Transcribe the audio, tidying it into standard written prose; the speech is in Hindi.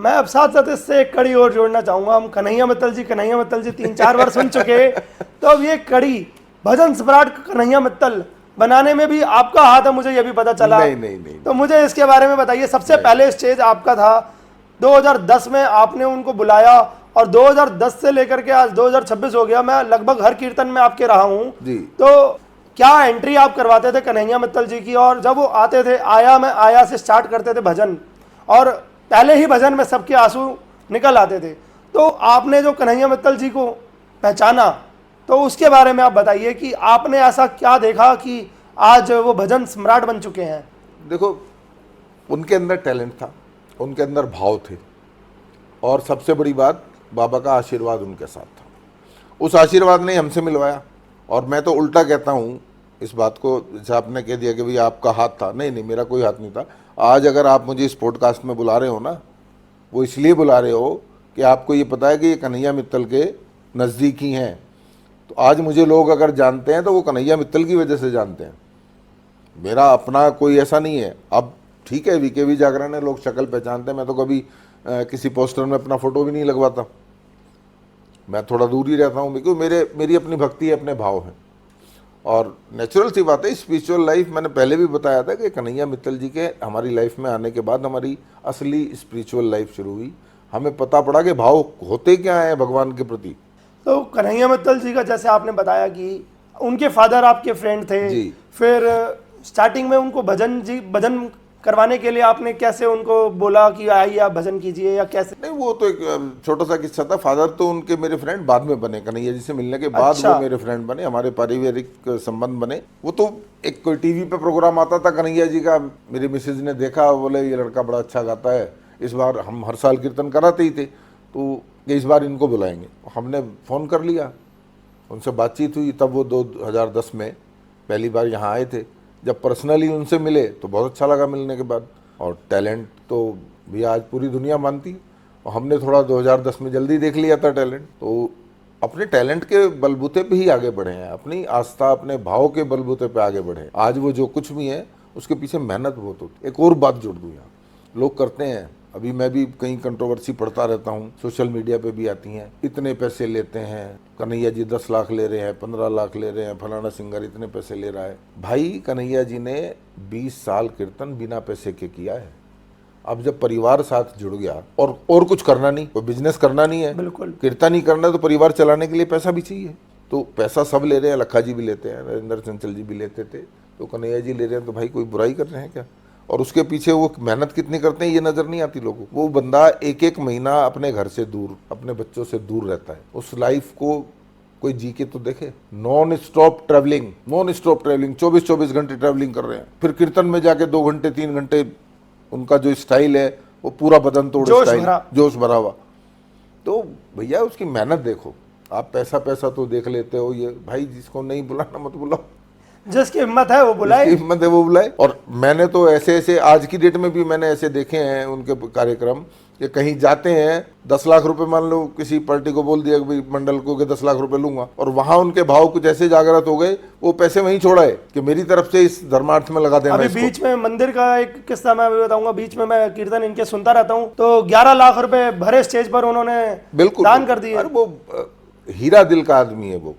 मैं अब साथ साथ इससे एक कड़ी और जोड़ना चाहूंगा। हम कन्हैया मित्तल जी 3-4 बार सुन चुके, तो अब ये कड़ी भजन सम्राट कन्हैया मित्तल बनाने में भी आपका हाथ है, मुझे ये भी पता चला। नहीं। तो मुझे इसके बारे में बताइए। सबसे पहले स्टेज आपका था 2010 में, आपने उनको बुलाया, और 2010 से लेकर के आज 2026 हो गया, मैं लगभग हर कीर्तन में आपके रहा हूँ जी। तो क्या एंट्री आप करवाते थे कन्हैया मित्तल जी की, और जब वो आते थे आया मैं आया से स्टार्ट करते थे भजन, और पहले ही भजन में सबके आंसू निकल आते थे, तो आपने जो कन्हैया मित्तल जी को पहचाना, तो उसके बारे में आप बताइए कि आपने ऐसा क्या देखा कि आज वो भजन सम्राट बन चुके हैं। देखो, उनके अंदर टैलेंट था, उनके अंदर भाव थे, और सबसे बड़ी बात बाबा का आशीर्वाद उनके साथ था। उस आशीर्वाद ने हमसे मिलवाया। और मैं तो उल्टा कहता हूँ इस बात को, जैसे आपने कह दिया कि भाई आपका हाथ था, नहीं, मेरा कोई हाथ नहीं था। आज अगर आप मुझे इस पॉडकास्ट में बुला रहे हो ना, वो इसलिए बुला रहे हो कि आपको ये पता है कि ये कन्हैया मित्तल के नज़दीकी हैं। तो आज मुझे लोग अगर जानते हैं तो वो कन्हैया मित्तल की वजह से जानते हैं, मेरा अपना कोई ऐसा नहीं है। अब ठीक है, वीकेवी जागरण है, लोग शक्ल पहचानते हैं। मैं तो कभी किसी पोस्टर में अपना फ़ोटो भी नहीं लगवाता, मैं थोड़ा दूर ही रहता हूँ, क्योंकि मेरी अपनी भक्ति है, अपने भाव हैं। और नेचुरल सी बात है, स्पिरिचुअल लाइफ, मैंने पहले भी बताया था कि कन्हैया मित्तल जी के हमारी लाइफ में आने के बाद हमारी असली स्पिरिचुअल लाइफ शुरू हुई। हमें पता पड़ा कि भाव होते क्या हैं भगवान के प्रति। तो कन्हैया मित्तल जी का, जैसे आपने बताया कि उनके फादर आपके फ्रेंड थे जी। फिर स्टार्टिंग में उनको भजन करवाने के लिए आपने कैसे उनको बोला कि आइए आप भजन कीजिए, या कैसे? नहीं, वो तो एक छोटा सा किस्सा था। फादर तो उनके मेरे फ्रेंड बाद में बने, कन्हैया जी से मिलने के बाद अच्छा। वो मेरे फ्रेंड बने, हमारे पारिवारिक संबंध बने। वो तो एक कोई टीवी पे प्रोग्राम आता था कन्हैया जी का, मेरी मिसेज ने देखा, बोले ये लड़का बड़ा अच्छा गाता है, इस बार हम हर साल कीर्तन कराते ही थे, तो इस बार इनको बुलाएंगे। हमने फ़ोन कर लिया, उनसे बातचीत हुई, तब वो 2010 में पहली बार यहाँ आए थे। जब पर्सनली उनसे मिले तो बहुत अच्छा लगा मिलने के बाद। और टैलेंट तो भी आज पूरी दुनिया मानती, और हमने थोड़ा 2010 में जल्दी देख लिया था टैलेंट, तो अपने टैलेंट के बलबूते पे ही आगे बढ़े हैं, अपनी आस्था अपने भाव के बलबूते पे आगे बढ़े। आज वो जो कुछ भी है उसके पीछे मेहनत बहुत होती है। एक और बात जोड़ दूँ यहाँ, लोग करते हैं, अभी मैं भी कहीं कंट्रोवर्सी पढ़ता रहता हूँ, सोशल मीडिया पे भी आती हैं, इतने पैसे लेते हैं कन्हैया जी, 10 लाख ले रहे हैं, 15 लाख ले रहे हैं, फलाना सिंगर इतने पैसे ले रहा है। भाई कन्हैया जी ने 20 साल कीर्तन बिना पैसे के किया है। अब जब परिवार साथ जुड़ गया, और कुछ करना नहीं, कोई बिजनेस करना नहीं है, बिल्कुल कीर्तन ही करना है, तो परिवार चलाने के लिए पैसा भी चाहिए। तो पैसा सब ले रहे हैं, लखा जी भी लेते हैं, नरेंद्र चंचल जी भी लेते थे, तो कन्हैया जी ले रहे हैं, तो भाई कोई बुराई कर रहे हैं क्या? और उसके पीछे वो मेहनत कितनी करते हैं ये नजर नहीं आती लोगों को। वो बंदा एक महीना अपने घर से दूर, अपने बच्चों से दूर रहता है, उस लाइफ को कोई जी के तो देखे। नॉन स्टॉप ट्रैवलिंग 24 घंटे ट्रैवलिंग कर रहे हैं, फिर कीर्तन में जाके 2 घंटे 3 घंटे, उनका जो स्टाइल है वो पूरा बदन तोड़ स्टाइल, जोश भरा हुआ। तो भैया उसकी मेहनत देखो। आप पैसा तो देख लेते हो, ये भाई जिसको नहीं बुलाना मत बुलाओ, जिसकी हिम्मत है वो बुलाए, जिसकी हिम्मत है वो बुलाए। और मैंने तो ऐसे आज की डेट में भी मैंने ऐसे देखे हैं उनके कार्यक्रम कि कहीं जाते हैं, 10 लाख रुपए, मान लो किसी पार्टी को बोल दिया कि भाई मंडल को कि 10 लाख रुपए लूंगा, और वहां उनके भाव कुछ ऐसे जागृत हो गए, वो पैसे वहीं छोड़ा है कि मेरी तरफ से इस धर्मार्थ में लगा देना। अभी बीच में मंदिर का एक किस्सा मैं बताऊंगा, बीच में मैं कीर्तन इनके सुनता रहता हूँ, तो 11 लाख रुपए भरे स्टेज पर उन्होंने बिल्कुल दान कर दिए। वो हीरा दिल का आदमी है वो,